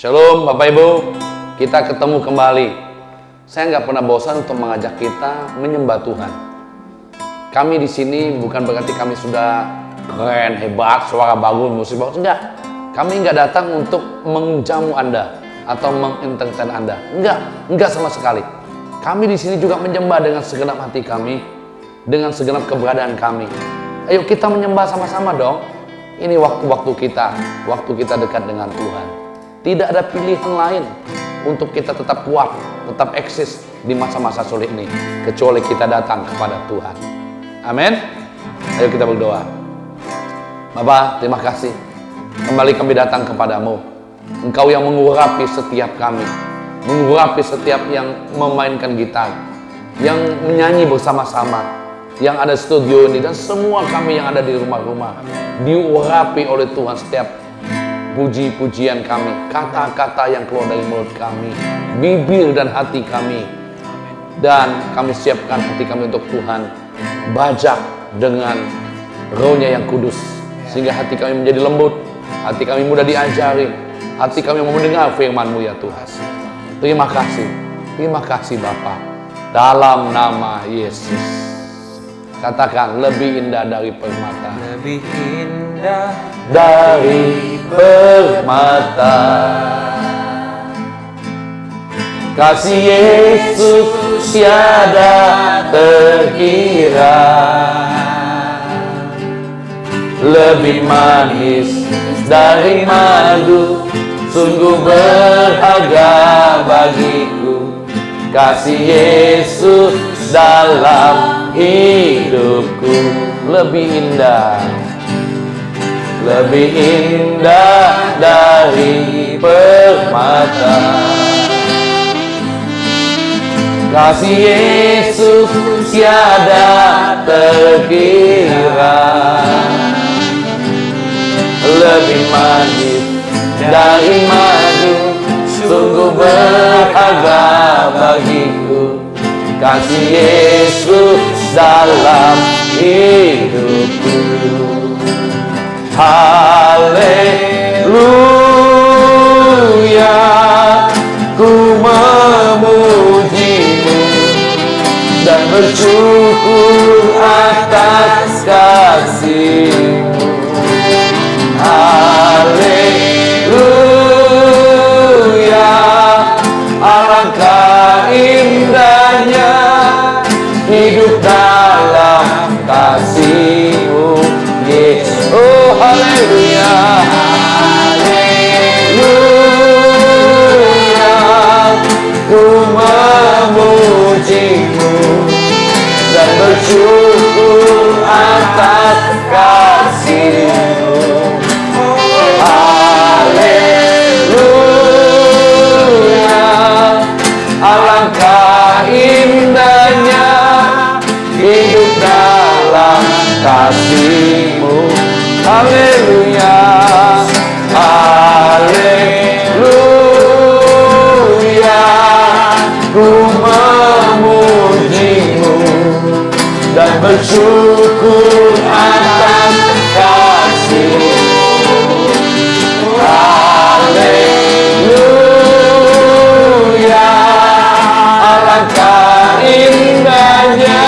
Shalom Bapak Ibu, kita ketemu kembali. Saya nggak pernah bosan untuk mengajak kita menyembah Tuhan. Kami di sini bukan berarti kami sudah keren, hebat, suara bagus, musik bagus. Enggak. Kami nggak datang untuk menjamu Anda atau mengentertain Anda. Enggak sama sekali. Kami di sini juga menyembah dengan segenap hati kami, dengan segenap keberadaan kami. Ayo kita menyembah sama-sama dong. Ini waktu-waktu kita dekat dengan Tuhan. Tidak ada pilihan lain untuk kita tetap kuat, tetap eksis di masa-masa sulit ini, kecuali kita datang kepada Tuhan. Amin. Ayo kita berdoa. Bapa, terima kasih. Kembali kami datang kepadamu. Engkau yang mengurapi setiap kami, mengurapi setiap yang memainkan gitar, yang menyanyi bersama-sama, yang ada studio ini, dan semua kami yang ada di rumah-rumah, diurapi oleh Tuhan setiap puji-pujian kami, kata-kata yang keluar dari mulut kami, bibir dan hati kami. Dan kami siapkan hati kami untuk Tuhan, bajak dengan Roh-Nya yang kudus, sehingga hati kami menjadi lembut, hati kami mudah diajari, hati kami mau mendengar firman-Mu ya Tuhan. Terima kasih Bapa. Dalam nama Yesus. Katakan, lebih indah dari permata. Lebih indah dari permata. Kasih Yesus tiada terkira. Lebih manis dari madu, sungguh berharga bagiku. Kasih Yesus dalam hidupku. Lebih indah dari permata. Kasih Yesus tiada terkira. Lebih manis dari madu, sungguh berharga bagiku. Kasih Yesus dalam hidupku. Haleluya, ku memuji-Mu dan bersyukur atas kasih-Mu. Haleluya, alangkah indahnya hidup dalam kasih-Mu, Yesus. Oh haleluya, haleluya, ku memuji-Mu dan bersyukur atas kasih-Mu. Haleluya, alangkah indahnya hidup dalam kasih-Mu. Haleluya, haleluya, ku memuji-Mu dan bersyukur atas kasih-Mu. Haleluya, alangkah indahnya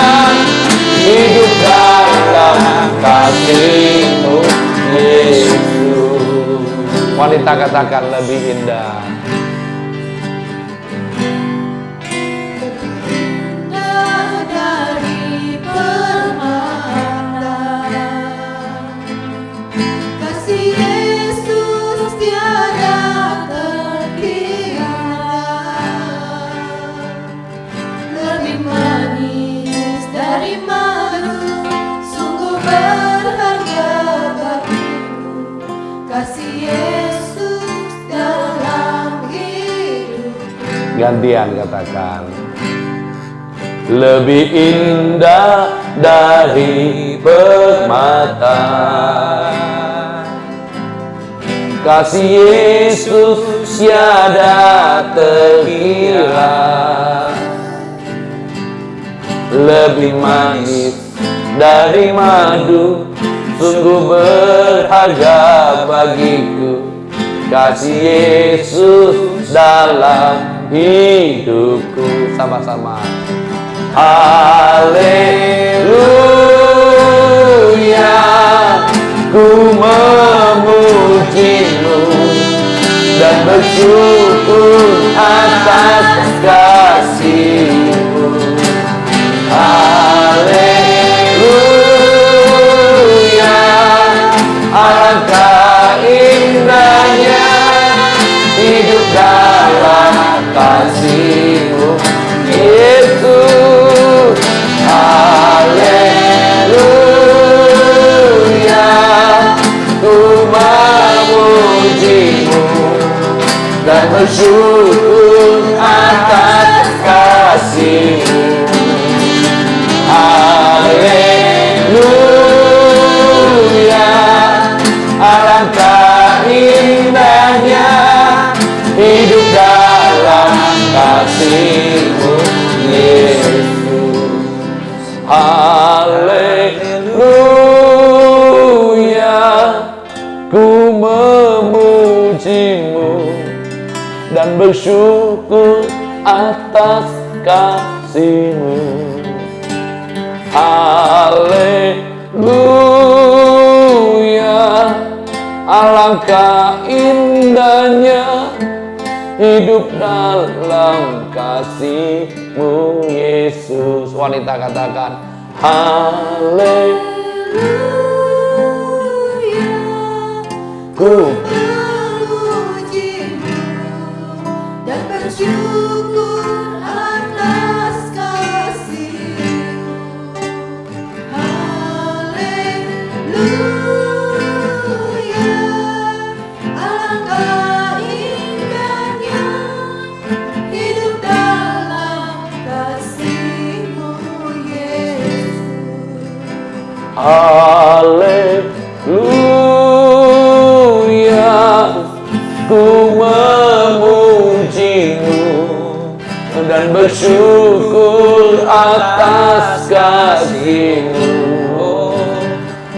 hidup dalam kasih-Mu, Yesus. Wanita katakan, lebih indah. Dari permata. Kasih Yesus tiada terkira. Lebih manis dari madu, sungguh berharga bagiku. Kasih Yesus dalam hidupku. Gantian katakan, lebih indah dari permata. Kasih Yesus tiada terkira. Lebih manis dari madu, sungguh berharga bagiku. kasih Yesus dalam hidupku. Sama-sama. Haleluya, ku memujimu dan bersyukur atas kasih-Mu. Haleluya, alangkah indahnya hidup dalam kasih-Mu, Yesus. Haleluya, ku memujimu dan bersyukur atas kasih-Mu. Haleluya, alangkah indahnya hidup dalam kasih-Mu, Yesus. Haleluya, ku memujimu dan bersyukur atas kasih-Mu. Haleluya, alangkah indahnya hidup dalam kasih-Mu, Yesus. Wanita katakan haleluya, ku memujimu dan bersyukur atas kasih-Mu. Haleluya, alangkah indahnya hidup dalam kasih-Mu, Yesus. haleluya, ku memujimu dan bersyukur atas kasih-Mu.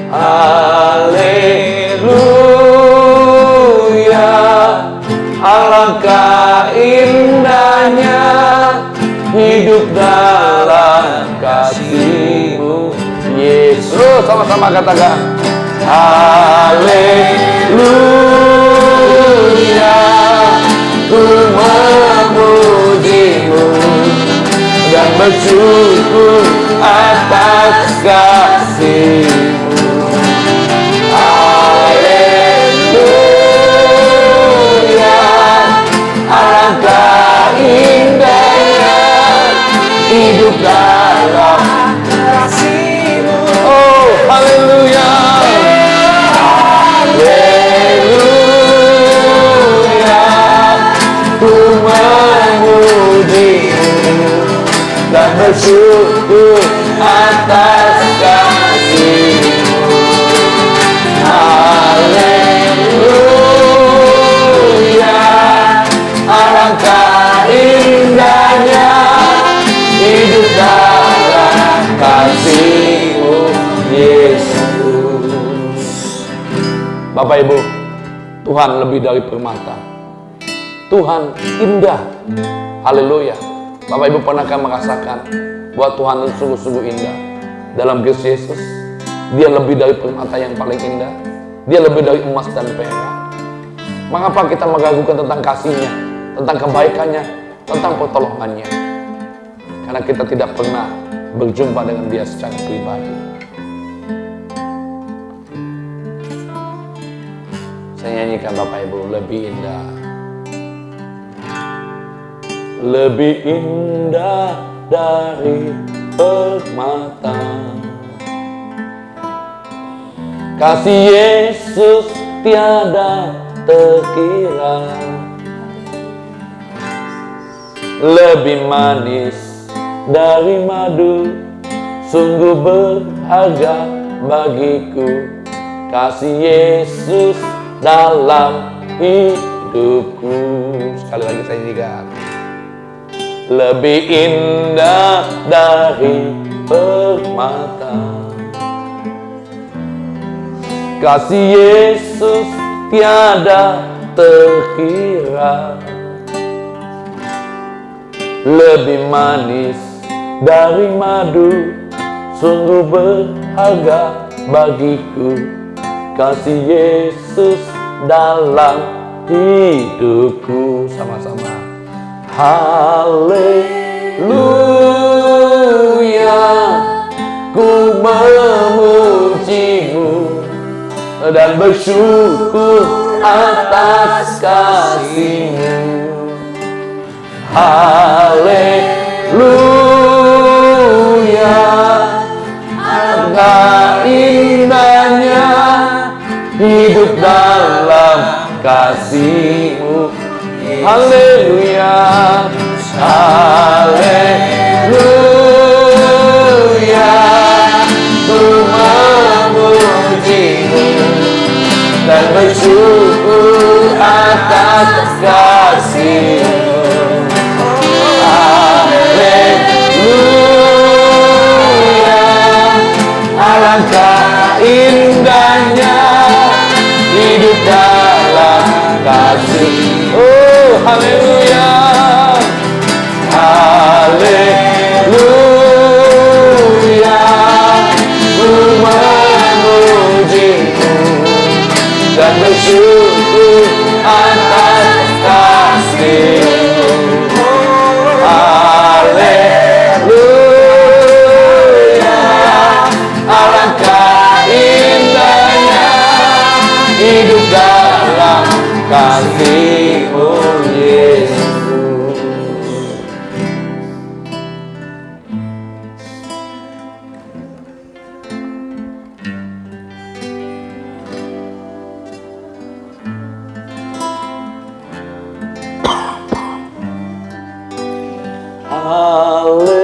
Haleluya, alangkah indahnya hidup dalam kasih-Mu, Yesus. Sama-sama katakan haleluya, ku memujimu dan bersyukur atas kasih-Mu. Haleluya, alangkah indahnya hidup dalam kasih-Mu. Oh, haleluya. Haleluya, ku memujimu dan bersyukur atas kasih-Mu. Haleluya, alangkah indahnya hidup dalam kasih-Mu, Yesus. Bapak Ibu, Tuhan lebih dari permata. Tuhan indah. Haleluya. Bapak Ibu pernahkah merasakan bahwa Tuhan itu sungguh-sungguh indah dalam Kristus Yesus? Dia lebih dari permata yang paling indah. Dia lebih dari emas dan perak. Mengapa kita meragukan tentang kasih-Nya, tentang kebaikannya, tentang pertolongannya? Karena kita tidak pernah berjumpa dengan Dia secara pribadi. Saya nyanyikan Bapak Ibu, lebih indah. Lebih indah dari permata kasih Yesus tiada terkira, lebih manis dari madu, sungguh berharga bagiku kasih Yesus dalam hidupku. Sekali lagi saya nyanyikan. Lebih indah dari permata kasih Yesus tiada terkira, lebih manis dari madu, sungguh berharga bagiku kasih Yesus dalam hidupku. Sama-sama. Haleluya, ku memujimu dan bersyukur atas kasih-Mu. Haleluya, alangkah indahnya hidup dalam kasih-Mu. Haleluya, haleluya, ku memuji-Mu dan bersyukur atas kasih-Mu. Haleluya, alangkah indahnya hidup dalam kasih. Oh, haleluya, haleluya, ku memuji-Mu dan bersyukur atas kasih-Mu. Haleluya, alangkah indahnya hidup dalam kasih-Mu, Yesus. Haleluya,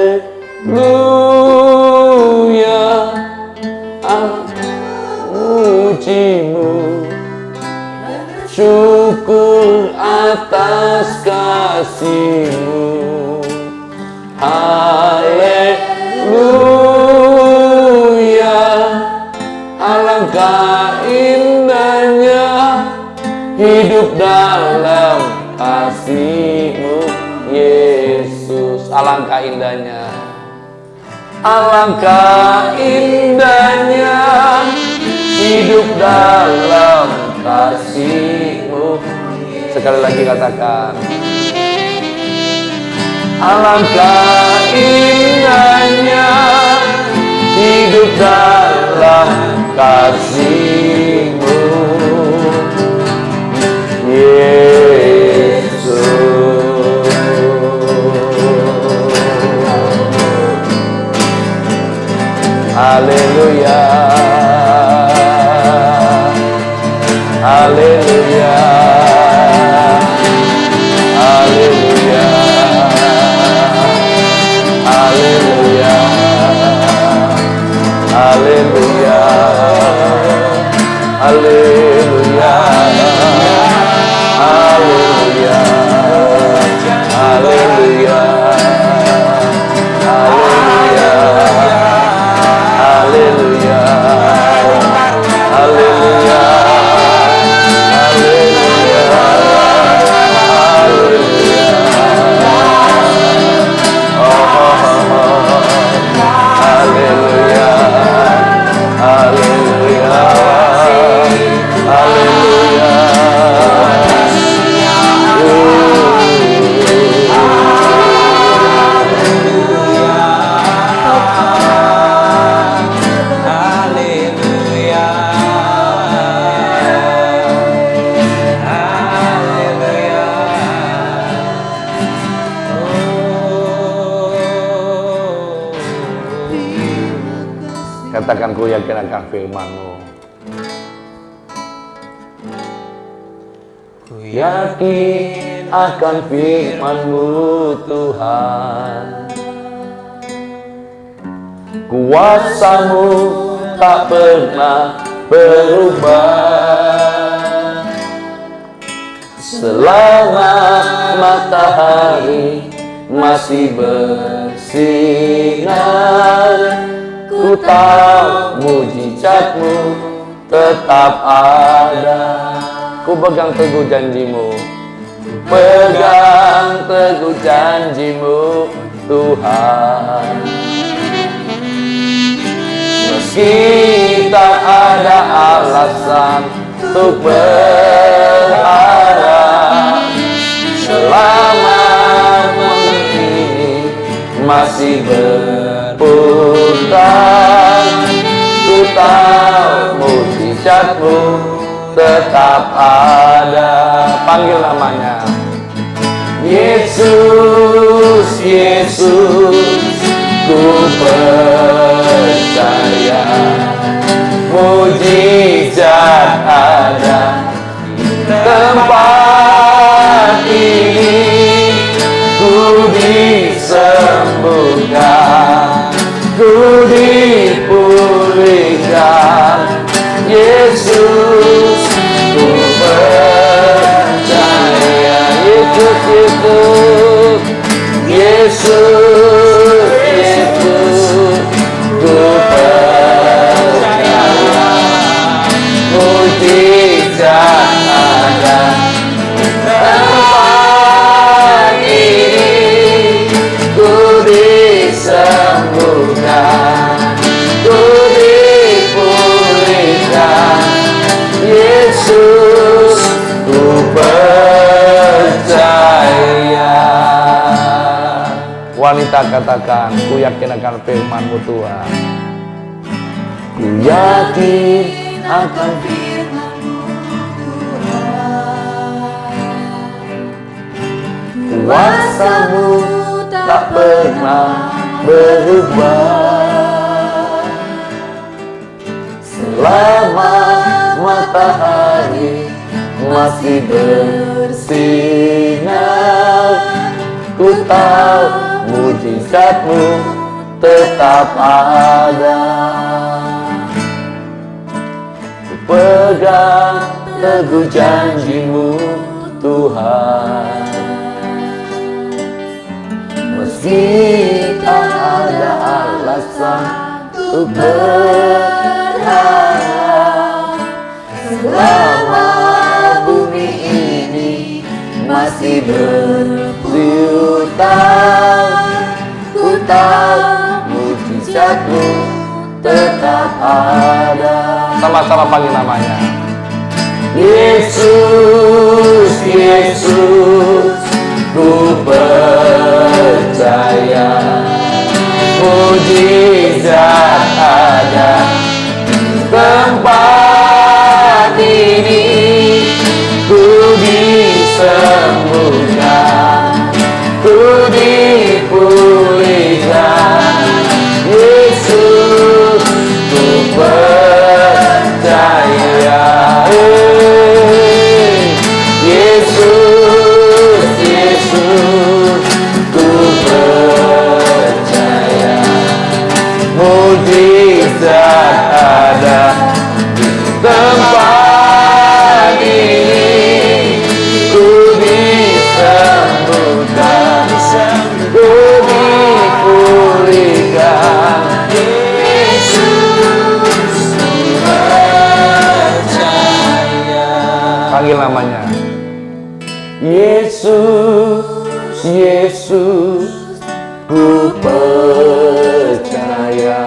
muji-Mu, syukur atas kasih-Mu. Haleluya, alangkah indahnya hidup dalam kasih-Mu, Yesus. Alangkah indahnya, alangkah indahnya hidup dalam kasih-Mu. Sekali lagi katakan, alangkah indahnya hidup dalam kasih-Mu, Yesus. Haleluya, haleluya, haleluya, haleluya, haleluya, haleluya, haleluya, haleluya, haleluya, haleluya, Katakan, ku yakin akan firman-Mu. Ku yakin akan firman-Mu, Tuhan. Kuasa-Mu tak pernah berubah. Selama matahari masih bersinar, ku tahu mujizat-Mu tetap ada. Ku pegang teguh janjimu, pegang teguh janjimu Tuhan. Meski tak ada alasan untuk berharap, selama bumi ini masih berputar, ku tahu mujizatmu tetap ada. Panggil namanya Yesus, Yesus, ku percaya mujizat ada di tempat ini. Ku disembuhkan, ku dipulihkan. Yesus, ku percaya. Yesus, Yesus, Yesus, ku percaya mujizat ada di tempat ini. Ku disembuhkan, ku dipulihkan. Yesus, ku percaya. Wanita katakan, ku yakin akan firman-Mu Tuhan. Ku yakin akan firman-Mu Tuhan. kuasa-Mu tak pernah berubah. Selama matahari masih bersinar, ku tahu mujizat-Mu tetap ada. Ku pegang teguh janji-Mu Tuhan. Meski tak ada alasan untuk berharap, selama bumi ini masih berputar, ku tahu mujizat-Mu tetap ada. Sama-sama panggil namanya. Yesus, Yesus, ku percaya mujizat ada di tempat ini. Ku disembuhkan, ku dipulihkan. Yesus, ku percaya. Yesus, Yesus, ku percaya mujizat ada di tempat ini. Ku disembuhkan, ku dipulihkan. Yesus, ku percaya. Panggil namanya. Yesus, Yesus, ku percaya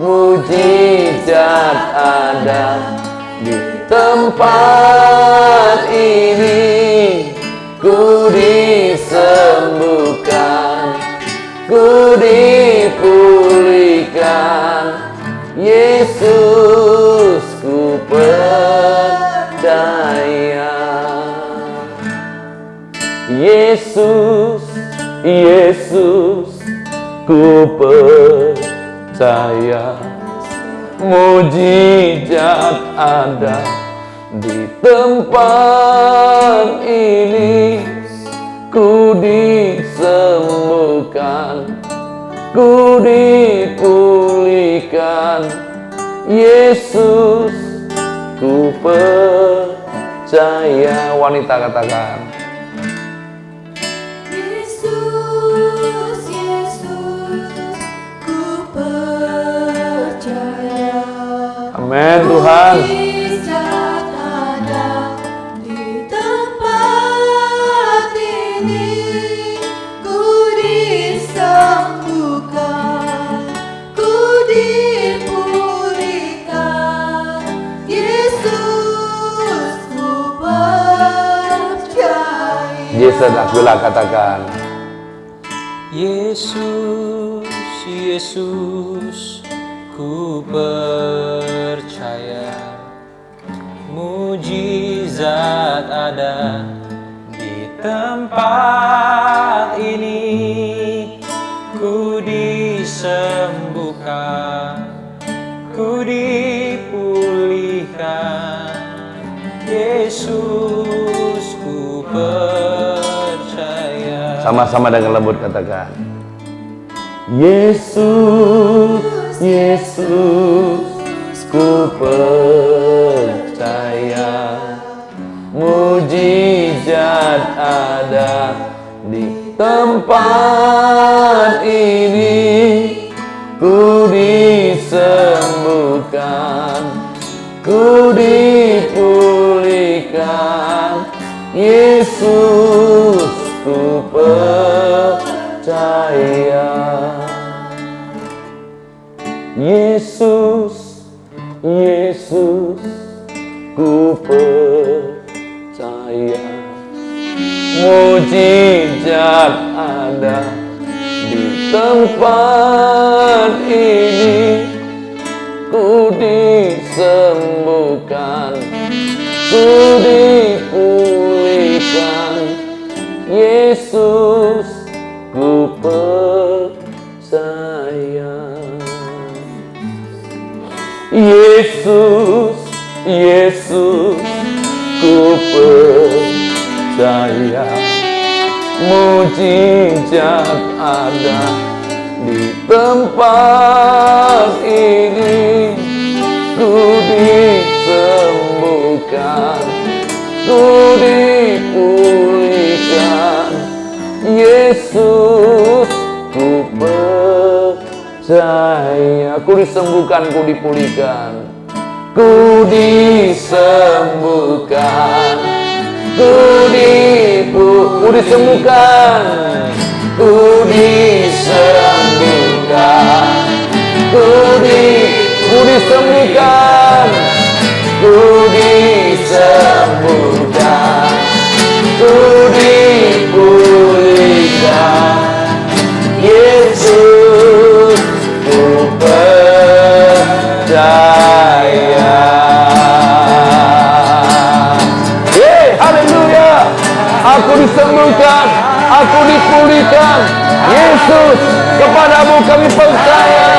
mujizat ada di tempat ini. Ku disembuhkan, ku dipulihkan. Yesus, ku percaya. Yesus, Yesus, ku percaya mujizat ada di tempat ini. Ku disembuhkan, ku dipulihkan. Yesus, ku percaya. Wanita katakan. Yesus, Yesus, ku percaya. Amin Tuhan. Mujizat ada sedak bila katakan, Yesus, Yesus, ku percaya mujizat ada di tempat ini. Ku disembuhkan, ku dipulihkan. Yesus, ku percaya. sama-sama dengan lembut katakan, Yesus, Yesus, ku percaya mujizat ada di tempat ini. Ku disembuhkan, ku dipulihkan. Yesus, ku percaya. Yesus, Yesus, ku percaya mujizat ada di tempat ini. Ku disembuhkan, ku dipulihkan. Yesus, ku percaya. Yesus, Yesus, ku percaya mujizat ada di tempat ini. Ku disembuhkan, ku dipulihkan. Yesus, ku percaya. Ku disembuhkan, ku dipulihkan. Ku disembuhkan, ku disembuhkan, ku disembuhkan, ku disembuhkan, ku disembuhkan, ku dipulihkan. Yesus, ku percaya. Haleluya. Aku disembuhkan, aku dipulihkan. Yesus, kepadamu kami percaya.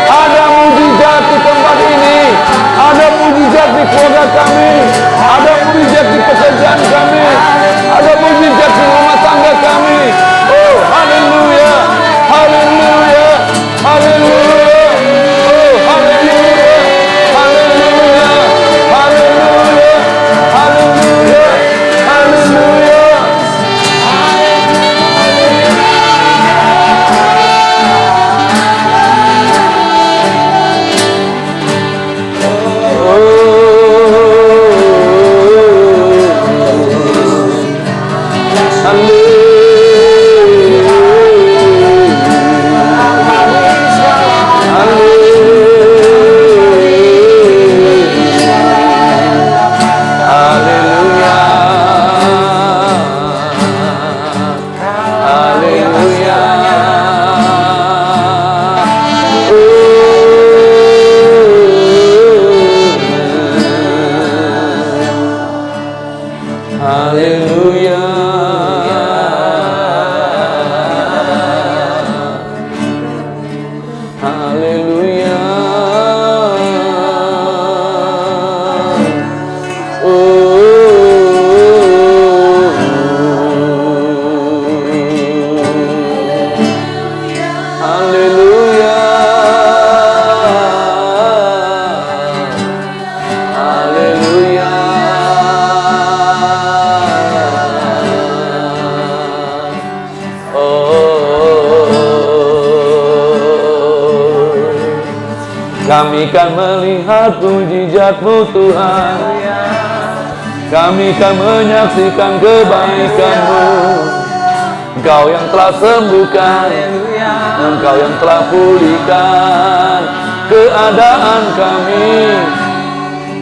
Ada mujizat di tempat ini, ada mujizat di keluarga kami, ada mujizat di pekerjaan kami, ada mujizat di rumah tangga kami. Oh, haleluya, haleluya, haleluya. Oh, haleluya, haleluya, haleluya, haleluya, haleluya. Kami kan melihat mujizat-Mu Tuhan, kami kan menyaksikan kebaikan-Mu. Engkau yang telah sembuhkan, Engkau yang telah pulihkan keadaan kami,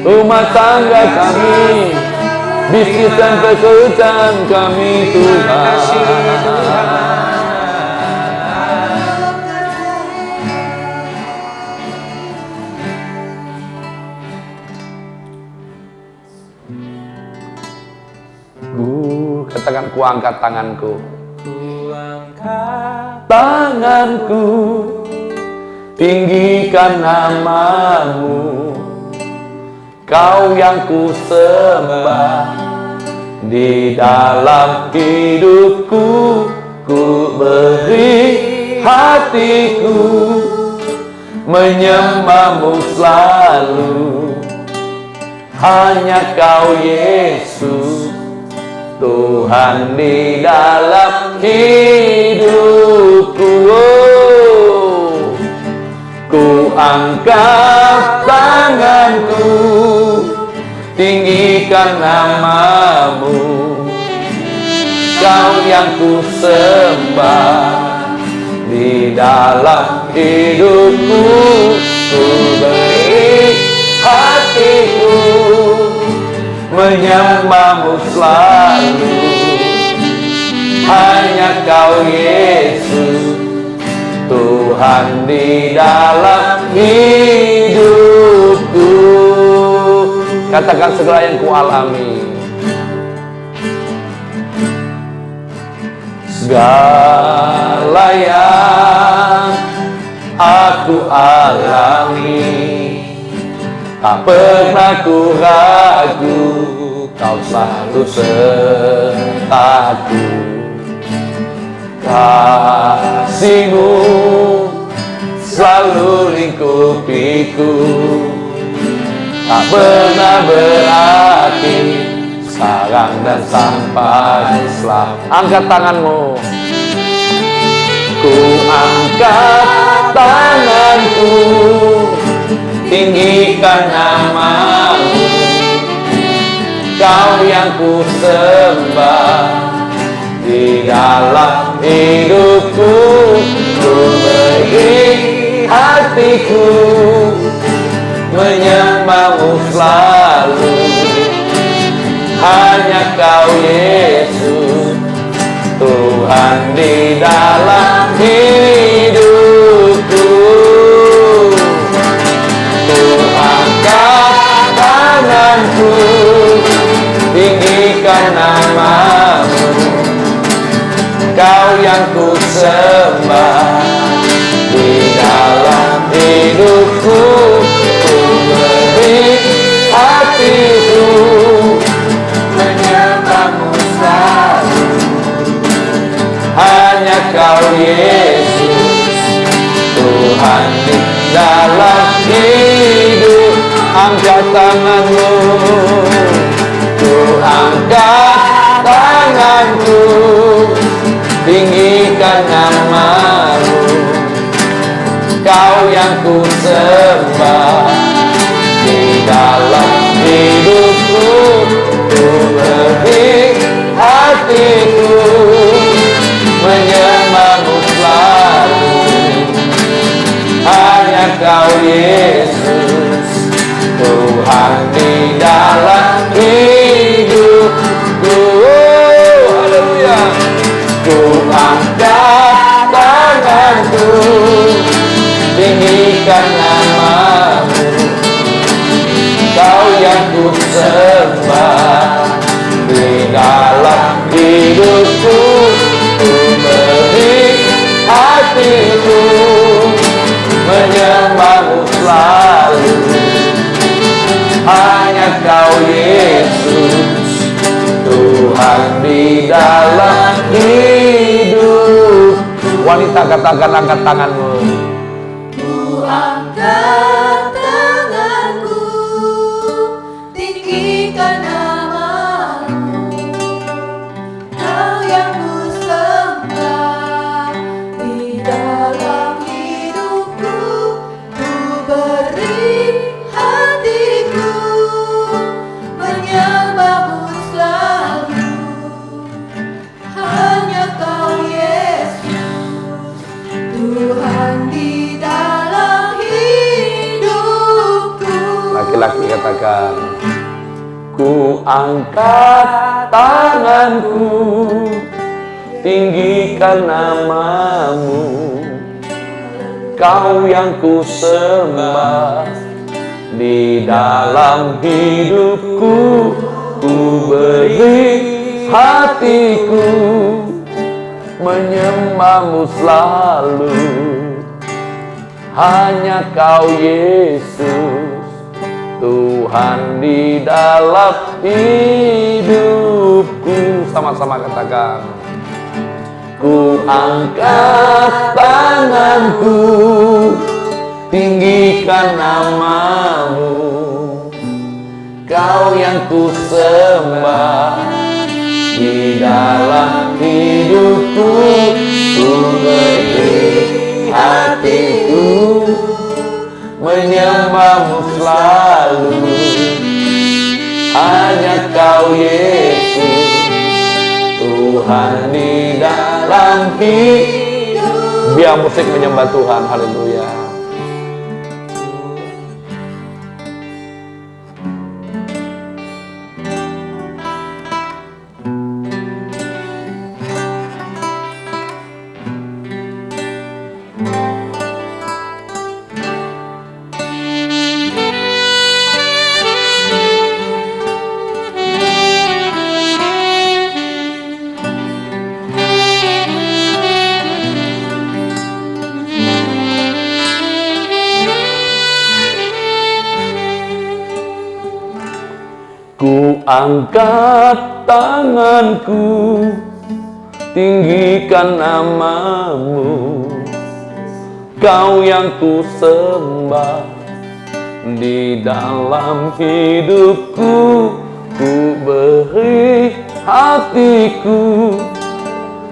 rumah tangga kami, bisnis dan pekerjaan kami Tuhan. Katakan, ku angkat tanganku. Ku angkat Tanganku, tinggikan namamu. Kau yang ku sembah di dalam hidupku. Ku beri hatiku menyembahmu selalu. Hanya Kau Yesus, Tuhan di dalam hidupku. Ku angkat tanganku, tinggikan namamu. Kau yang ku sembah di dalam hidupku. Ku beri hatiku menyembahmu selalu. Hanya Kau Yesus, Tuhan di dalam hidupku. Katakan segala yang ku alami. Segala yang aku alami, tak pernah ku ragu, Kau selalu sertaku. Kasih-Mu selalu lingkupiku, tak pernah berakhir, sekarang dan sampai selalu. Angkat tanganmu. Ku angkat tanganku, tinggikan namamu. Kau yang ku sembah di dalam hidupku. Ku beri hatiku menyembahmu selalu. Hanya Kau Yesus, Tuhan di dalam hidupku. Ku angkat tanganku, tinggikan namamu. Kau yang ku sembah di dalam hidupku. Ku beri hatiku menyembahmu selalu. Hanya Kau Yesus, Tuhan di dalam hidup. Angkat tanganmu. Ku angkat tanganku, tinggikan namamu. Kau yang ku sembah di dalam hidupku. Ku beri hatiku menyembahmu selalu. Hanya Kau Yesus, Tuhan di dalam hidupku. Haleluya. Ku angkat tanganku, tinggikan namamu. Kau yang ku sembah di dalam hidupku. Ku beri hatiku menyembahmu selalu. Hanya Kau Yesus, Tuhan di dalam hidup. Wanita, katakan, angkat tanganmu. Ku angkat tanganku, tinggikan namamu. Kau yang ku sembah di dalam hidupku. Ku beri hatiku menyembahmu selalu. Hanya Kau Yesus, Tuhan di dalam hidupku. Laki-laki katakan, Ku angkat tanganku, tinggikan namamu. Kau yang ku sembah di dalam hidupku. Ku beri hatiku menyembahmu selalu. Hanya Kau Yesus, Tuhan di dalam hidupku. Sama-sama katakan. Ku angkat tanganku, tinggikan namamu. Kau yang ku sembah di dalam hidupku. Ku beri hatiku menyembahmu selalu. Hanya Kau Yesus, Tuhan di dalam hidup. Biar musik menyembah Tuhan. Haleluya. Ku angkat tanganku, tinggikan namamu. Kau yang ku sembah di dalam hidupku. Ku beri hatiku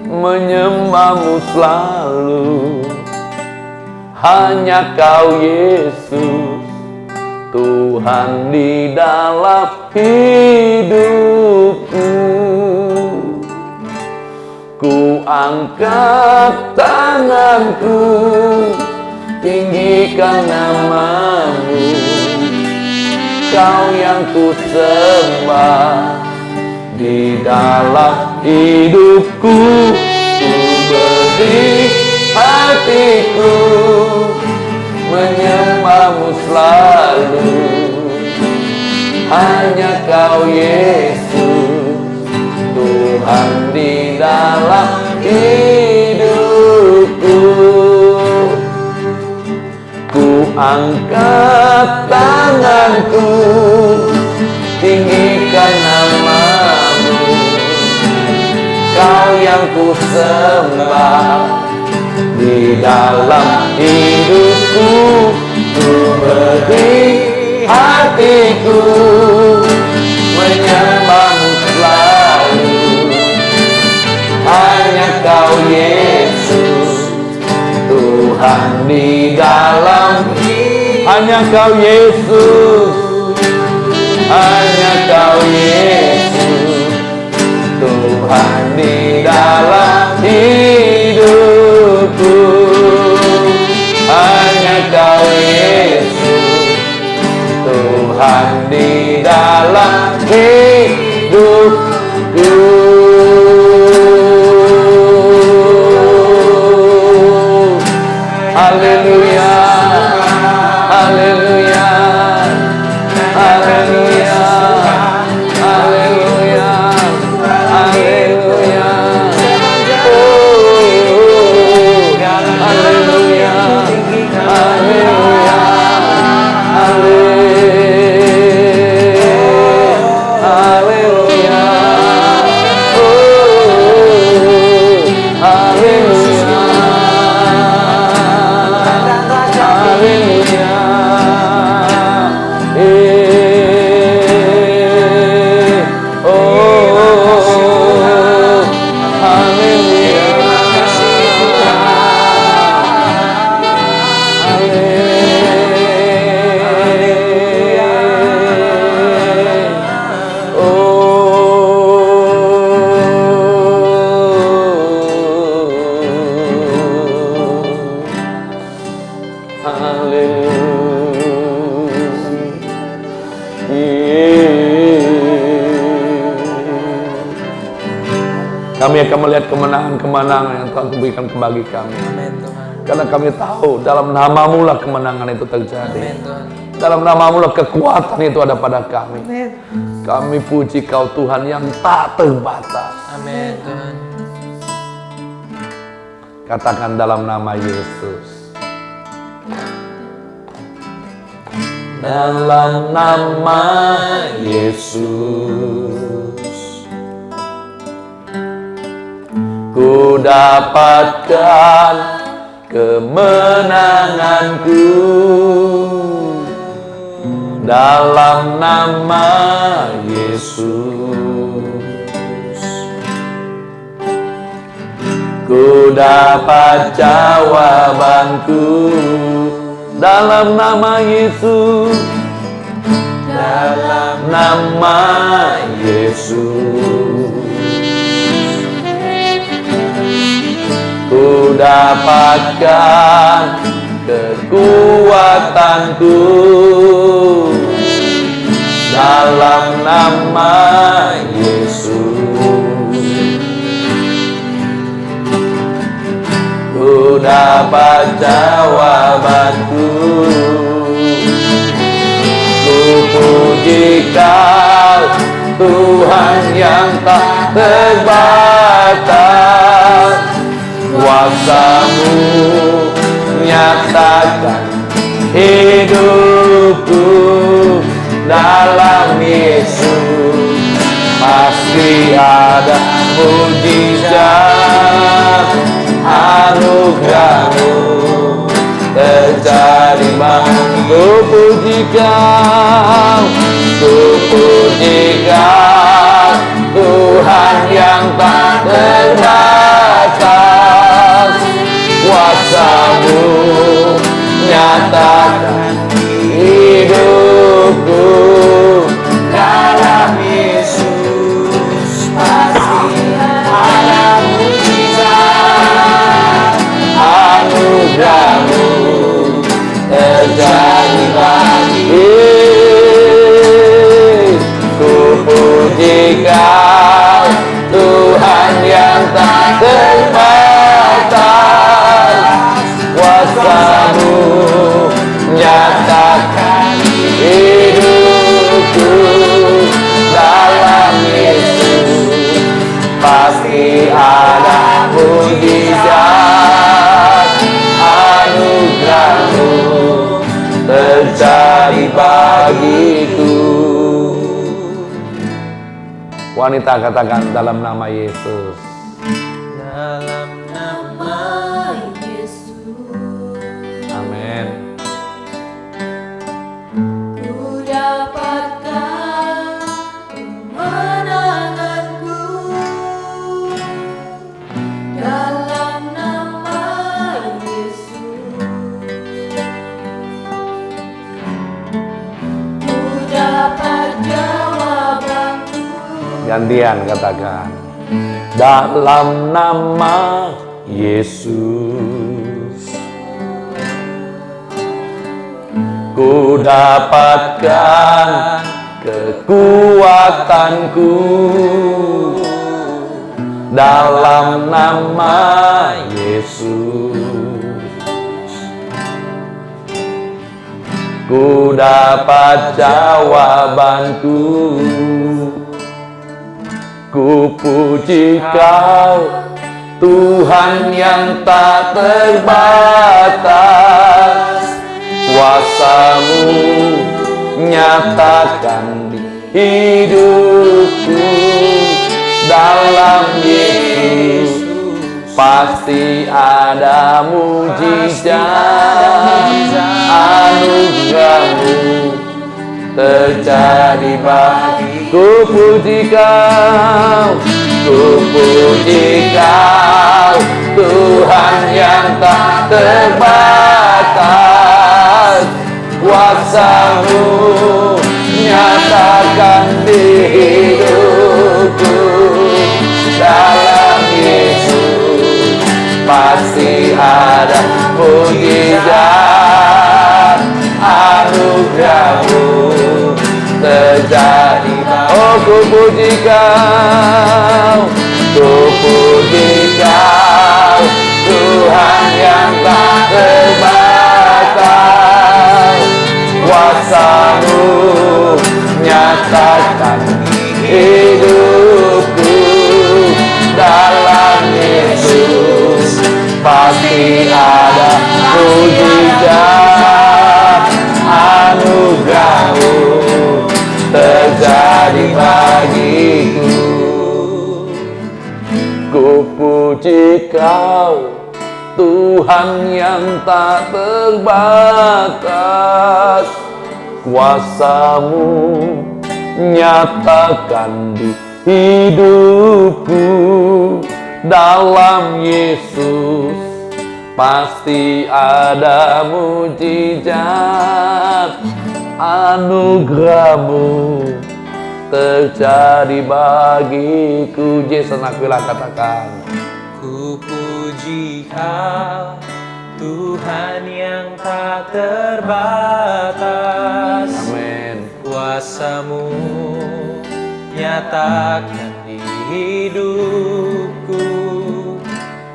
menyembahmu selalu. Hanya Kau Yesus, Tuhan di dalam hidupku. Ku angkat tanganku, tinggikan namamu. Kau yang ku sembah di dalam hidupku. Ku beri hatiku menyembahmu selalu. Hanya Kau Yesus, Tuhan di dalam hidupku. Ku angkat tanganku, tinggikan namamu. Kau yang ku sembah di dalam hidupku. Ku beri hatiku menyembahmu selalu. Hanya Kau Yesus, Tuhan di dalam hidupku. Hanya Kau Yesus, hanya Kau Yesus, Tuhan di dalam hidupku. Hanya Kau Yesus, Tuhan di dalam hidupku. Haleluya, haleluya, haleluya, haleluya, haleluya. Haleluya, haleluya, haleluya, haleluya, haleluya. Kami akan melihat kemenangan-kemenangan yang Tuhan berikan bagi kami. Amin Tuhan. Karena kami tahu dalam nama-Mu lah kemenangan itu terjadi. Amin Tuhan. Dalam nama-Mu lah kekuatan itu ada pada kami. Amin. Kami puji Kau Tuhan yang tak terbatas. Amin Tuhan. Katakan dalam nama Yesus. Dalam nama Yesus, ku dapatkan kemenanganku. Dalam nama Yesus, ku dapat jawabanku. Dalam nama Yesus, dalam nama Yesus, ku dapatkan kekuatanku. Dalam nama Yesus, ku dapat jawabanku. Ku puji Kau Tuhan yang tak terbatas. Kuasa-Mu nyatakan hidupku. Dalam Yesus pasti ada mujizat. Anugerah-Mu terjadi bagi. Ku puji Kau, ku puji Kau, Tuhan yang tak terbatas. Kuasa-Mu nyatakan hidupku. Dalam Yesus pasti ada mujizat. Anugerah-Mu terjadi bagi. Ku puji Kau, Tuhan yang tak terbatas. Kuasa-Mu nyatakan hidupku. Dalam Yesus pasti ada mujizat. Anugerah-Mu terjadi bagiku. Wanita katakan dalam nama Yesus. Dalam nama Yesus, Amin. ku dapatkan kemenanganku. Dalam nama Yesus, ku dapat jawabanku. Gantian katakan. Dalam nama Yesus, ku dapatkan kekuatanku. Dalam nama Yesus, ku dapat jawabanku. Ku puji Kau, Tuhan yang tak terbatas. Kuasa-Mu nyatakan di hidupku. Dalam Yesus pasti ada mujizat. Anugerah-Mu terjadi bagi. Ku puji Kau, ku puji Kau, Tuhan yang tak terbatas. Kuasa-Mu nyatakan di hidupku. Dalam Yesus pasti ada mujizat. Anugerah-Mu terjadi. Oh, ku puji Kau, Ku puji Kau, Tuhan yang tak terbatas. Kuasa-Mu nyatakan hidupku. Dalam Yesus pasti ada mujizat. Anugerah-Mu terjadi bagiku. Ku puji Kau, Tuhan yang tak terbatas. Kuasa-Mu nyatakan di hidupku. Dalam Yesus pasti ada mujizat. Anugerah-Mu terjadi bagiku. Jason Aquila katakan. Ku puji Kau, Tuhan yang tak terbatas. Amin. Kuasa-Mu nyatakan di hidupku.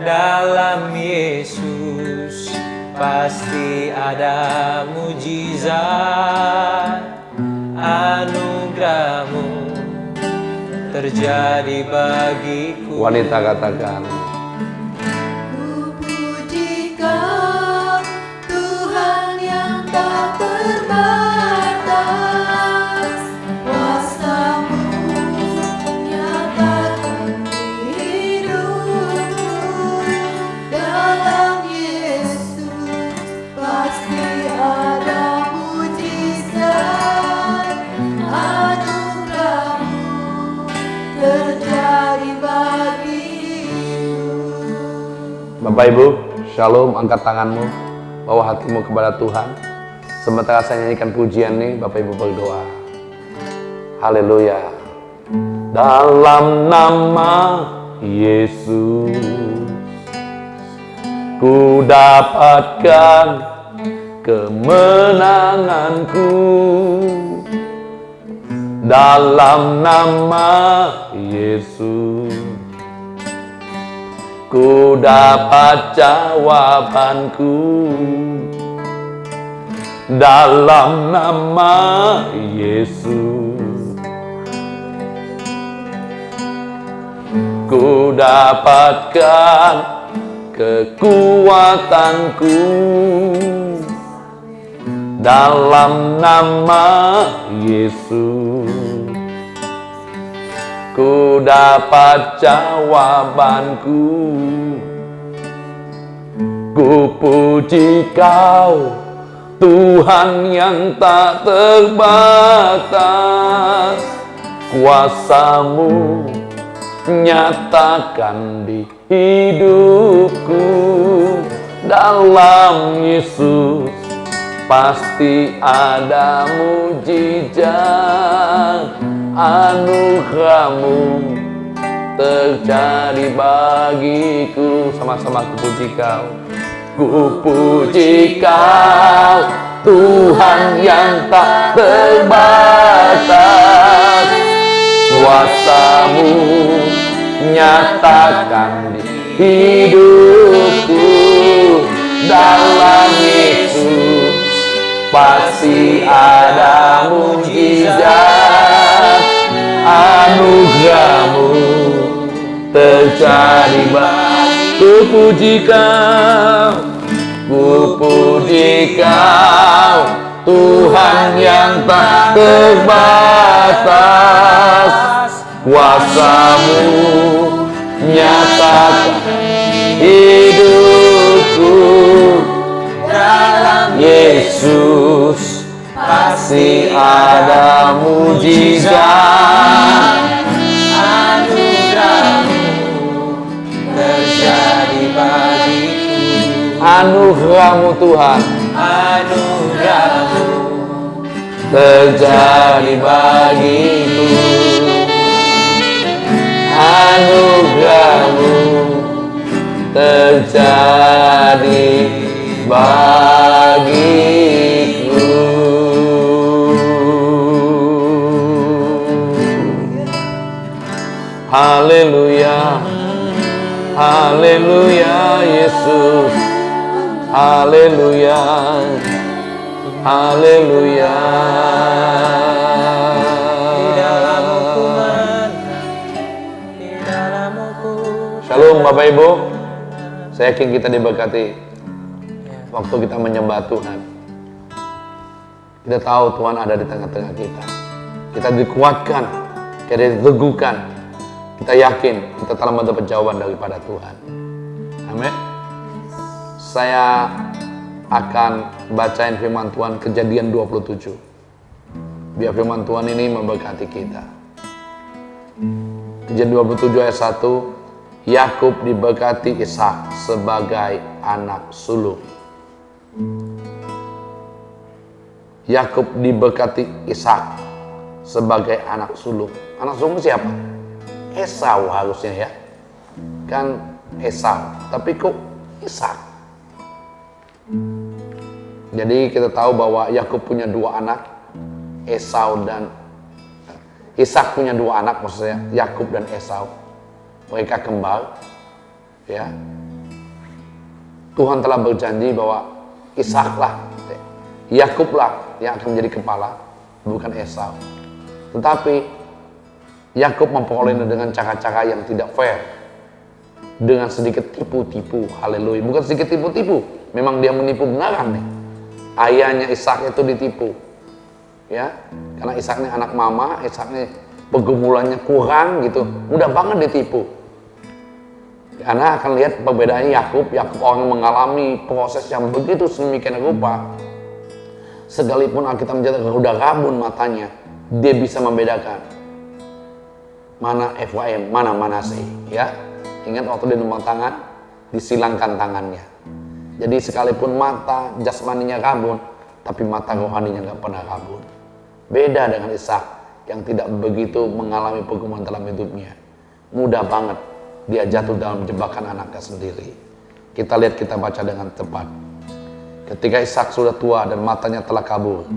Dalam Yesus pasti ada mujizat. Anugerah-Mu terjadi bagiku. Wanita katakan. Ku puji Kau, Tuhan yang tak terbatas. Kuasa-Mu nyatakan di hidupku. Dalam Yesus pasti ada mujizat. Anugerah-Mu terjadi bagiku. Bapak Ibu, Shalom, angkat tanganmu, bawa hatimu kepada Tuhan. Sementara saya nyanyikan pujian nih, Bapak Ibu berdoa. Haleluya. Dalam nama Yesus, ku dapatkan kemenanganku. Dalam nama Yesus, ku dapat jawabanku. Dalam nama Yesus, ku dapatkan kekuatanku. Dalam nama Yesus, ku dapat jawabanku. Ku puji Kau, Tuhan yang tak terbatas. Kuasa-Mu nyatakan di hidupku. Dalam Yesus pasti ada mujizat. Anugerah-Mu terjadi bagiku. Sama-sama ku puji Kau. Ku puji Kau, Tuhan yang tak terbatas. Kuasa-Mu nyatakan di hidupku. Dalam Yesus pasti ada mujizat. Anugerah-Mu terjadi bagiku. Ku puji Kau, ku puji Kau, Tuhan yang tak terbatas. Kuasa-Mu nyatakan hidupku. Dalam Yesus pasti ada mujizat. Anugerah-Mu terjadi bagiku. Anugerah-Mu Tuhan, Anugerah-Mu terjadi bagiku. Anugerah-Mu terjadi bagiku. Haleluya. Haleluya Yesus. Haleluya. Haleluya. Di dalam hukuman, di dalam hukum. Shalom Bapak Ibu. Saya yakin kita diberkati waktu kita menyembah Tuhan. Kita tahu Tuhan ada di tengah-tengah kita. Kita dikuatkan, kita diteguhkan. Kita yakin kita telah mendapat jawaban daripada Tuhan. Amin. Saya akan bacain firman Tuhan Kejadian 27. Biar firman Tuhan ini memberkati kita. Kejadian 27 ayat 1. Yakub diberkati Ishak sebagai anak sulung. Yakub diberkati Ishak sebagai anak sulung. Anak sulung siapa? Esau harusnya ya. Kan Esau, tapi kok Ishak? Jadi kita tahu bahwa Yakub punya dua anak, Esau dan Ishak punya dua anak, maksudnya Yakub dan Esau. Mereka kembar, ya. Tuhan telah berjanji bahwa Ishak lah, Yakub lah yang akan menjadi kepala, bukan Esau. Tetapi Yakub memperolehnya dengan cara-cara yang tidak fair, dengan sedikit tipu-tipu. Haleluya, bukan sedikit tipu-tipu, memang dia menipu benaran nih. Ayahnya Ishak itu ditipu, ya, karena Ishak ini anak mama, Ishak ini pergumulannya kurang gitu, mudah banget ditipu. Karena akan lihat perbedaannya Yakub orang mengalami proses yang begitu sedemikian rupa. Sekalipun Alkitab mencatat udah rabun matanya, dia bisa membedakan mana Efraim, mana Manasye, ya. Ingat waktu dia numpang tangan, disilangkan tangannya. Jadi sekalipun mata jasmaninya rabun, tapi mata rohaninya nggak pernah rabun. Beda dengan Ishak yang tidak begitu mengalami pergumulan dalam hidupnya. Mudah banget dia jatuh dalam jebakan anaknya sendiri. Kita lihat, kita baca dengan tepat. Ketika Ishak sudah tua dan matanya telah kabur,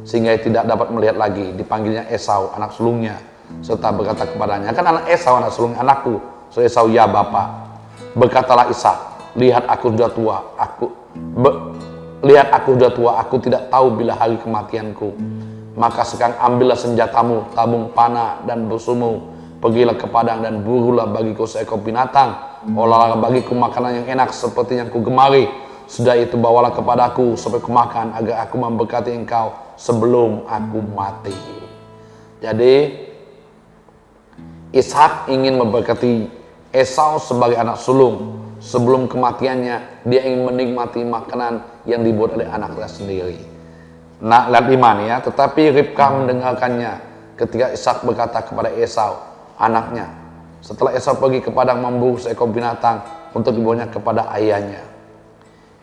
sehingga ia tidak dapat melihat lagi, dipanggilnya Esau, anak sulungnya, serta berkata kepadanya, kan anak Esau, anak sulungnya, anakku. So Esau, ya Bapa. Berkatalah Ishak, lihat aku sudah tua, aku tidak tahu bila hari kematianku. Maka sekarang ambillah senjatamu, tabung panah dan busurmu, pergilah ke padang dan burulah bagiku seekor binatang, olahlah bagiku makanan yang enak seperti yang kugemari. Sudah itu bawalah kepadaku supaya kumakan, agar aku memberkati engkau sebelum aku mati. Jadi Ishak ingin memberkati Esau sebagai anak sulung. Sebelum kematiannya, dia ingin menikmati makanan yang dibuat oleh anaknya sendiri. Nah, lihat iman ya. Tetapi Ribka mendengarkannya ketika Ishak berkata kepada Esau, anaknya, setelah Esau pergi ke padang memburu seekor binatang untuk dibawanya kepada ayahnya.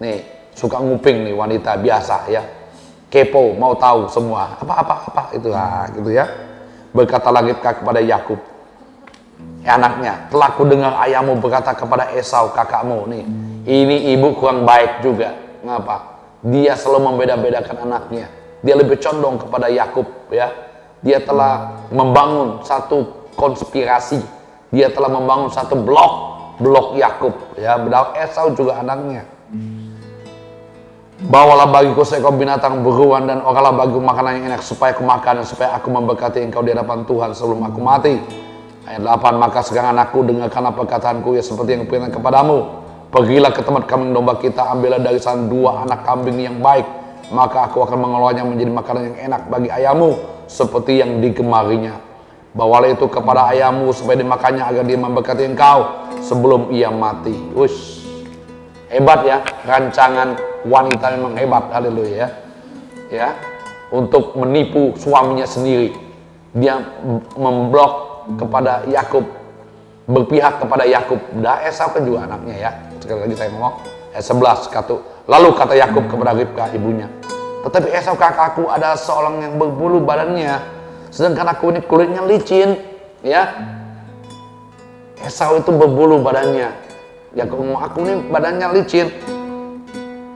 Nih, suka nguping nih wanita biasa ya. Kepo, mau tahu semua. Apa itu gitu ya. Berkatalah Ribka kepada Yakub, anaknya, telah kudengar ayahmu berkata kepada Esau kakakmu, nih, ini ibu kurang baik juga. Ngapa? Dia selalu membeda-bedakan anaknya. Dia lebih condong kepada Yakub, ya. Dia telah membangun satu konspirasi. Dia telah membangun satu blok Yakub, ya. Padahal Esau juga anaknya. Bawalah bagiku seekor binatang buruan dan oralah bagiku makanan yang enak supaya aku makan dan supaya aku memberkati engkau di hadapan Tuhan sebelum aku mati. Ayat 8, maka sekarang anakku, dengarkanlah perkataanku ya seperti yang kuperingatkan kepadamu. Pergilah ke tempat kambing domba kita, ambillah dari sana 2 anak kambing yang baik, maka aku akan mengolahnya menjadi makanan yang enak bagi ayahmu seperti yang digemarinya. Bawalah itu kepada ayahmu supaya dimakannya agar dia memberkati engkau sebelum ia mati. Wush. Hebat ya, rancangan wanita memang hebat, haleluya ya. Untuk menipu suaminya sendiri, dia memblok kepada Yakub, berpihak kepada Yakub. Dah Esau kan juga anaknya ya. Sekali lagi saya ngomong, ayat 11, lalu kata Yakub kepada Ribka ibunya, tetapi Esau kakakku adalah seorang yang berbulu badannya, sedangkan aku ini kulitnya licin, ya. Esau itu berbulu badannya. Yakub ngomong, aku ini badannya licin.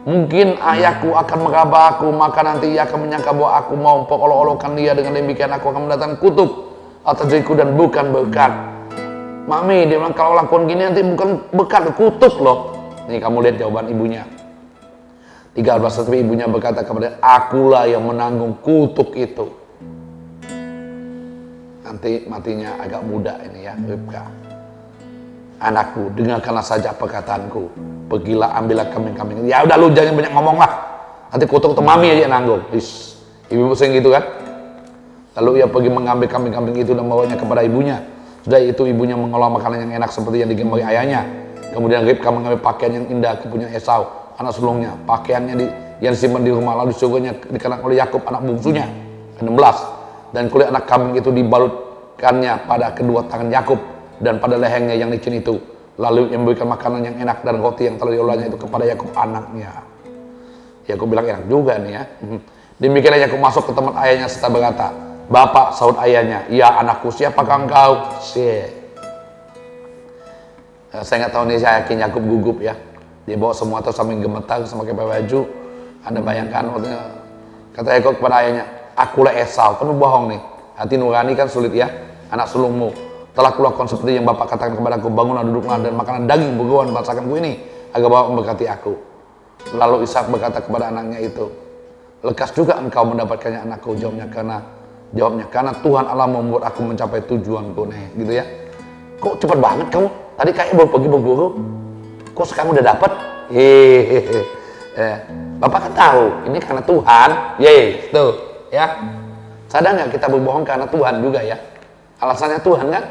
Mungkin ayahku akan meraba aku, maka nanti ia akan menyangka bahwa aku mau memperolok-olokkan dia. Dengan demikian aku akan mendatangkan kutuk atas diriku dan bukan berkat. Mami, dia bilang kalau lakukan gini nanti bukan berkat, kutuk loh. Nih kamu lihat jawaban ibunya. 13 tapi ibunya berkata kepada, akulah yang menanggung kutuk itu. Nanti matinya agak muda ini ya, Ribka. Anakku, dengarkanlah saja perkataanku. Pergilah ambillah kambing-kambing. Ya udah lu jangan banyak ngomong lah. Nanti kutuk itu mami aja yang nanggung. Ibu sering gitu kan. Lalu ia pergi mengambil kambing-kambing itu dan membawanya kepada ibunya. Sudah itu ibunya mengolah makanan yang enak seperti yang digembari ayahnya. Kemudian Ribka mengambil pakaian yang indah kepunyaan Esau, anak sulungnya. Pakaiannya yang disimpan di rumah, lalu sungguhnya dikenakan oleh Yakub anak bungsunya. 16. Dan kulit anak kambing itu dibalutkannya pada kedua tangan Yakub dan pada lehernya yang licin itu. Lalu ia memberikan makanan yang enak dan roti yang telah diolahnya itu kepada Yakub anaknya. Yakub bilang enak juga nih ya. Demikianlah Yakub masuk ke tempat ayahnya serta berkata, Bapak, sahut ayahnya, ya anakku, siapakah engkau? Saya nggak tahu nih, saya yakin Yakub gugup ya. Dia bawa semua itu sambil gemetar, sama pakai baju. Anda bayangkan, kata Yakub kepada ayahnya, akulah Esau. Kamu bohong nih. Hati nurani kan sulit ya. Anak sulungmu telah kulakukan seperti yang Bapak katakan kepadaku. Bangunlah, duduklah dan makanlah daging berguan masakanku ini agar Bapak memberkati aku. Lalu Ishak berkata kepada anaknya itu, lekas juga engkau mendapatkannya anakku. Jawabnya karena Tuhan Allah membuat aku mencapai tujuanku nih, gitu ya. Kok cepat banget kamu? Tadi kayak baru pergi berburu. Kok sekarang udah dapat? Bapak kan tahu, ini karena Tuhan. Tuh, ya. Sadar nggak kita berbohong karena Tuhan juga ya? Alasannya Tuhan kan?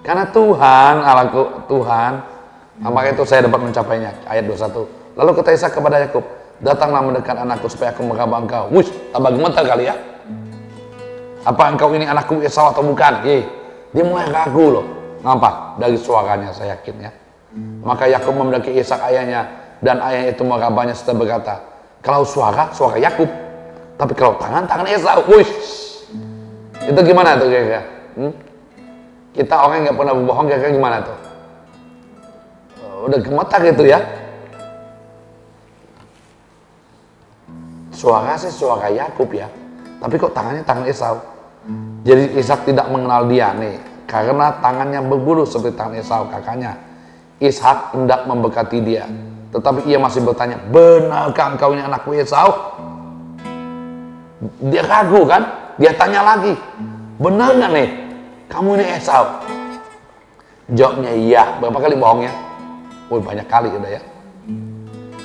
Karena Tuhan, Allahku Tuhan. Maka itu saya dapat mencapainya. Ayat 21. Lalu kata Ishak kepada Yakub, datanglah mendekat anakku supaya aku meraba engkau. Wush, tambah gemetar kali ya. Apa engkau ini anakku Esau atau bukan? Dia mulai ragu loh. Nampak dari suaranya saya yakin ya. Maka Yakub mendekati Ishak ayahnya dan ayahnya itu merabanya serta berkata, kalau suara Yakub, tapi kalau tangan Esau. Wush. Itu gimana tuh kira-kira? Kita orang yang nggak pernah berbohong kira-kira gimana tuh? Udah gemetar gitu ya. Suara sih suara Yakub ya, tapi kok tangannya tangan Esau. Jadi Ishak tidak mengenal dia nih, karena tangannya berbulu seperti tangan Esau kakaknya. Ishak hendak memberkati dia, tetapi ia masih bertanya, benarkah engkau ini anakku Esau? Dia ragu kan? Dia tanya lagi, benar nggak nih kamu ini Esau? Jawabnya iya. Berapa kali bohongnya? Banyak kali udah ya.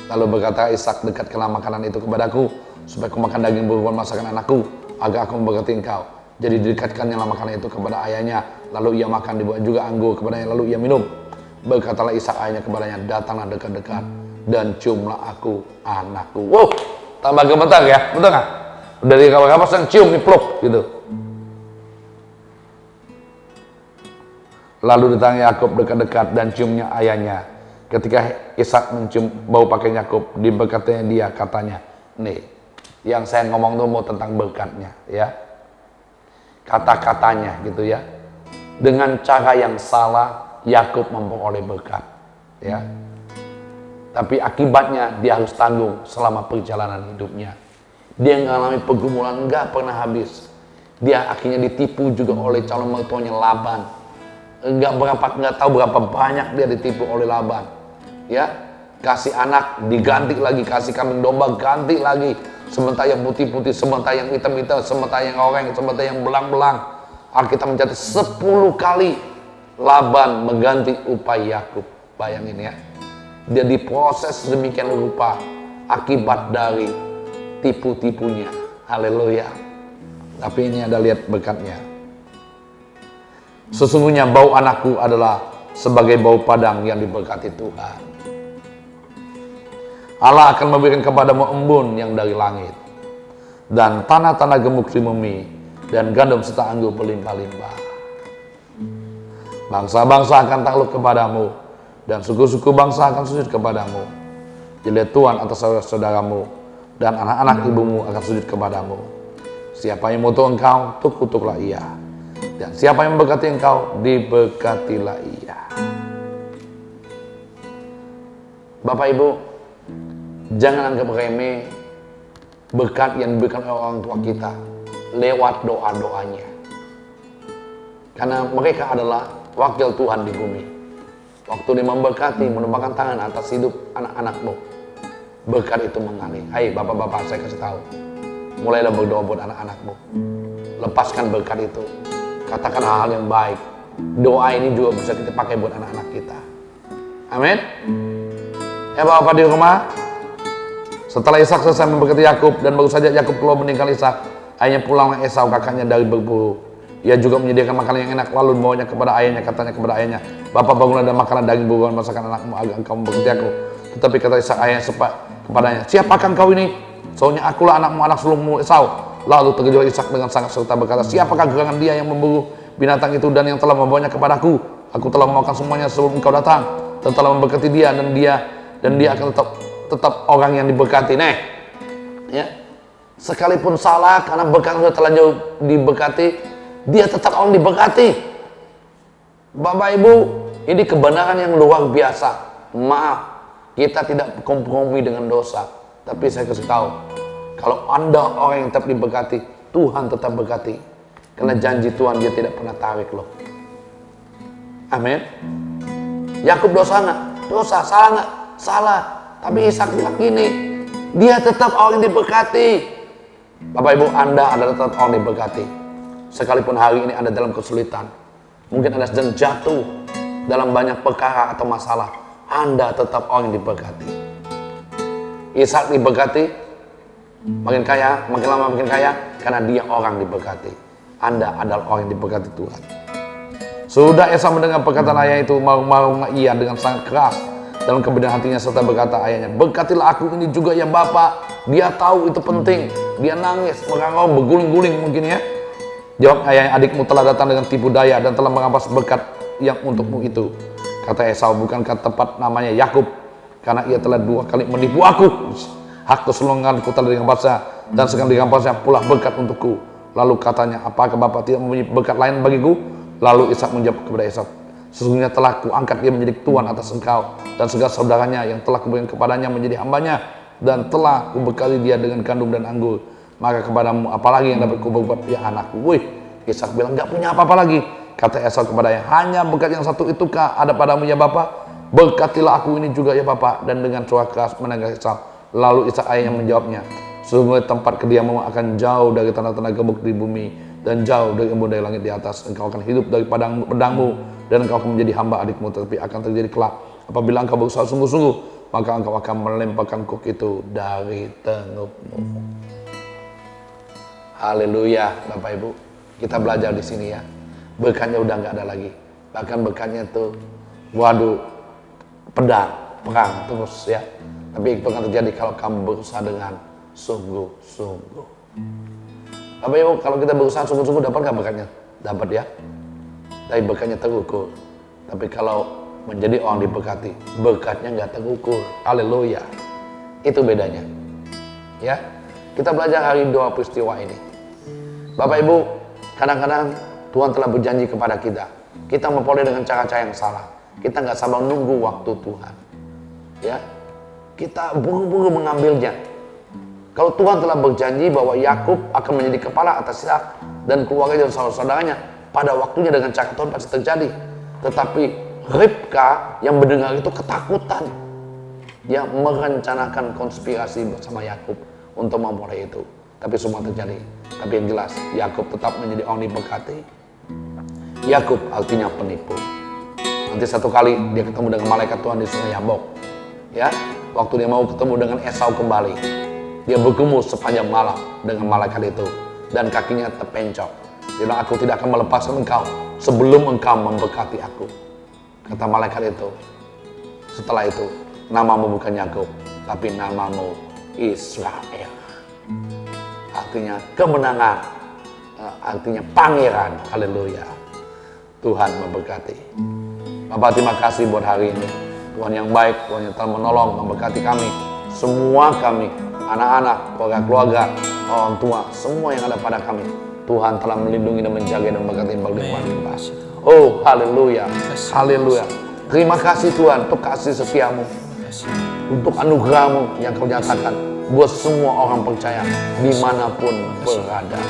Lalu berkata Ishak, dekatkanlah makanan itu kepadaku, supaya aku makan daging berbuan masakan anakku, agar aku memberkati engkau. Jadi didekatkannya makanan itu kepada ayahnya, lalu ia makan, dibuat juga anggur kepadanya, lalu ia minum. Berkatalah Ishak ayahnya kepadanya, datanglah dekat-dekat dan ciumlah aku anakku. Wow, tambah gemetar ya, betul nggak? Dari kabar-kabar yang cium nih peluk gitu. Lalu datang Yakub dekat-dekat dan ciumnya ayahnya. Ketika Ishak mencium bau pakaian Yakub, diberkatinya dia, katanya, nih, yang saya ngomong tuh mau tentang berkatnya, ya, kata-katanya gitu ya. Dengan cara yang salah, Yakub memperoleh berkat, ya. Tapi akibatnya dia harus tanggung selama perjalanan hidupnya. Dia mengalami pergumulan nggak pernah habis. Dia akhirnya ditipu juga oleh calon mertuanya Laban. Nggak tahu berapa banyak dia ditipu oleh Laban. Ya, kasih anak diganti lagi, kasih kambing domba ganti lagi, sementara yang putih-putih, sementara yang hitam-hitam, sementara yang oranye, sementara yang belang-belang. Alkitab mencatat 10 kali Laban mengganti upah Yakub. Bayangin ya, dia diproses demikian rupa akibat dari tipu-tipunya. Haleluya. Tapi ini ada lihat berkatnya. Sesungguhnya bau anakku adalah sebagai bau padang yang diberkati Tuhan. Allah akan memberikan kepadamu embun yang dari langit, dan tanah-tanah gemuk di bumi, dan gandum serta anggur berlimpah-limpah. Bangsa-bangsa akan takluk kepadamu, dan suku-suku bangsa akan sujud kepadamu. Dilihat Tuhan atas saudara-saudaramu, dan anak-anak ibumu akan sujud kepadamu. Siapa yang mengutuk engkau, kutuklah ia. Dan siapa yang memberkati engkau, diberkatilah ia. Bapak Ibu, jangan anggap remeh berkat yang diberikan oleh orang tua kita lewat doa-doanya. Karena mereka adalah wakil Tuhan di bumi. Waktu dia memberkati, menumpahkan tangan atas hidup anak-anakmu, berkat itu mengalir. Hai bapak-bapak, saya kasih tahu, mulailah berdoa buat anak-anakmu. Lepaskan berkat itu. Katakan hal-hal yang baik. Doa ini juga bisa kita pakai buat anak-anak kita. Amin. Ya bapak di rumah, setelah Ishak selesai memberkati Yakub dan baru saja Yakub keluar meninggal Ishak, ayahnya pulanglah Esau kakaknya dari berburu. Ia juga menyediakan makanan yang enak lalu membawanya kepada ayahnya. Katanya kepada ayahnya, bapak bangunlah dan makanlah daging buruan masakan anakmu agar engkau memberkati aku. Tetapi kata Ishak ayahnya kepadanya, siapakah kau ini? Soalnya akulah anakmu, anak sulungmu Esau. Lalu terkejut Ishak dengan sangat serta berkata, siapakah gerangan dia yang memburu binatang itu dan yang telah membawanya kepadaku? Aku telah memakan semuanya sebelum engkau datang dan telah memberkati dia dan dia akan tetap orang yang diberkati. Nih, ya, sekalipun salah karena berkat sudah terlanjur diberkati, dia tetap orang diberkati. Bapak Ibu, ini kebenaran yang luar biasa. Maaf, kita tidak kompromi dengan dosa, tapi saya kasih tahu, kalau Anda orang yang tetap diberkati, Tuhan tetap berkati. Karena janji Tuhan dia tidak pernah tarik loh. Amin. Yakub dosa nggak? Dosa. Salah nggak? Salah. Tapi Ishak bilang gini, dia tetap orang yang diberkati. Bapak Ibu, Anda adalah tetap orang yang diberkati. Sekalipun hari ini Anda dalam kesulitan, mungkin Anda sedang jatuh dalam banyak perkara atau masalah, Anda tetap orang yang diberkati. Ishak diberkati, makin kaya, makin lama makin kaya, karena dia orang diberkati. Anda adalah orang yang diberkati Tuhan. Sudah Esau mendengar perkataan ayah itu, marah-marah ia dengan sangat keras dalam kebenaran hatinya serta berkata ayahnya, berkatilah aku ini juga ya Bapak. Dia tahu itu penting. Dia nangis, merangkau, berguling-guling mungkin ya. Jawab ayahnya, adikmu telah datang dengan tipu daya dan telah merampas berkat yang untukmu itu. Kata Esau, bukankah tepat namanya Yakub? Karena ia telah 2 kali menipu aku. Hak kesulunganku telah dirampasnya dan sekarang dirampasnya pula berkat untukku. Lalu katanya, apakah Bapak tidak mempunyai berkat lain bagiku? Lalu Ishak menjawab kepada Esau, sesungguhnya telah kuangkat dia menjadi tuan atas engkau dan segala saudaranya yang telah kuberikan kepadanya menjadi hambanya, dan telah kuberkati dia dengan gandum dan anggur. Maka kepadamu apalagi yang dapat kuberbuat ya anakku? Wih, Ishak bilang nggak punya apa-apa lagi. Kata Esau kepadanya, hanya berkat yang satu itukah ada padamu ya Bapak? Berkatilah aku ini juga ya Bapak. Dan dengan suara keras menangis Esau. Lalu Ishak ayahnya menjawabnya, sesungguhnya tempat kediamu akan jauh dari tanah-tanah gemuk di bumi dan jauh dari embun dari langit di atas. Engkau akan hidup dari pedangmu dan engkau akan menjadi hamba adikmu. Tetapi akan terjadi kelak apabila engkau berusaha sungguh-sungguh, maka engkau akan melemparkan kuk itu dari tengukmu. Haleluya, Bapak Ibu. Kita belajar di sini ya. Berkatnya udah nggak ada lagi. Bahkan berkatnya tuh, waduh, pedang, perang terus ya. Tapi itu akan terjadi kalau kamu berusaha dengan sungguh-sungguh. Bapak Ibu, kalau kita berusaha sungguh-sungguh dapat nggak berkatnya? Dapat ya. Tapi berkatnya terukur. Tapi kalau menjadi orang diberkati, berkatnya nggak terukur. Haleluya. Itu bedanya. Ya. Kita belajar hari 2 peristiwa ini. Bapak Ibu, kadang-kadang Tuhan telah berjanji kepada kita. Kita memperoleh dengan cara-cara yang salah. Kita nggak sabar nunggu waktu Tuhan. Ya. Kita buru-buru mengambilnya. Kalau Tuhan telah berjanji bahwa Yakub akan menjadi kepala atas Ishak dan keluarga dan saudara-saudaranya, pada waktunya dengan cara Tuhan pasti terjadi. Tetapi Ribka yang mendengar itu ketakutan. Dia merencanakan konspirasi bersama Yakub untuk memperoleh itu. Tapi semua terjadi. Tapi yang jelas, Yakub tetap menjadi orang diberkati. Yakub artinya penipu. Nanti satu kali dia ketemu dengan malaikat Tuhan di sungai Yabok. Ya, waktu dia mau ketemu dengan Esau kembali, dia bergumul sepanjang malam dengan malaikat itu dan kakinya terpencok. Dia bilang, aku tidak akan melepaskan engkau sebelum engkau memberkati aku. Kata malaikat itu. Setelah itu, namamu bukan Yakub, tapi namamu Israel. Artinya kemenangan, artinya pangeran. Haleluya. Tuhan memberkati. Bapak terima kasih buat hari ini. Tuhan yang baik, Tuhan yang telah menolong, memberkati kami. Semua kami, anak-anak, keluarga-keluarga, orang tua, semua yang ada pada kami. Tuhan telah melindungi dan menjaga dan memberkati berlimpah-limpah. Oh, haleluya. Haleluya. Terima kasih Tuhan untuk kasih setiamu. Untuk anugerahmu yang kau nyatakan buat semua orang percaya dimanapun berada.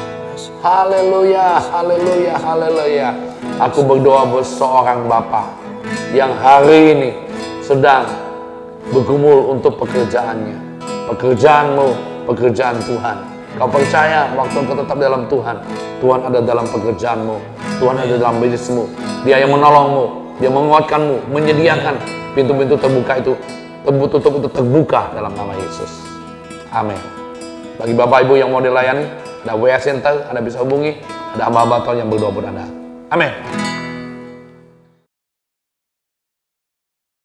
Haleluya, haleluya, haleluya. Aku berdoa buat seorang Bapak yang hari ini sedang bergumul untuk pekerjaannya. Pekerjaanmu, pekerjaan Tuhan. Kau percaya waktu kau tetap dalam Tuhan, Tuhan ada dalam pekerjaanmu, Tuhan ada dalam bisnismu. Dia yang menolongmu, Dia menguatkanmu, menyediakan pintu-pintu terbuka itu, tutup itu terbuka dalam nama Yesus. Amin. Bagi Bapak Ibu yang mau dilayani, ada WA Center, Anda bisa hubungi, ada hamba-hamba Tuhan yang berdoa buat Anda. Amin.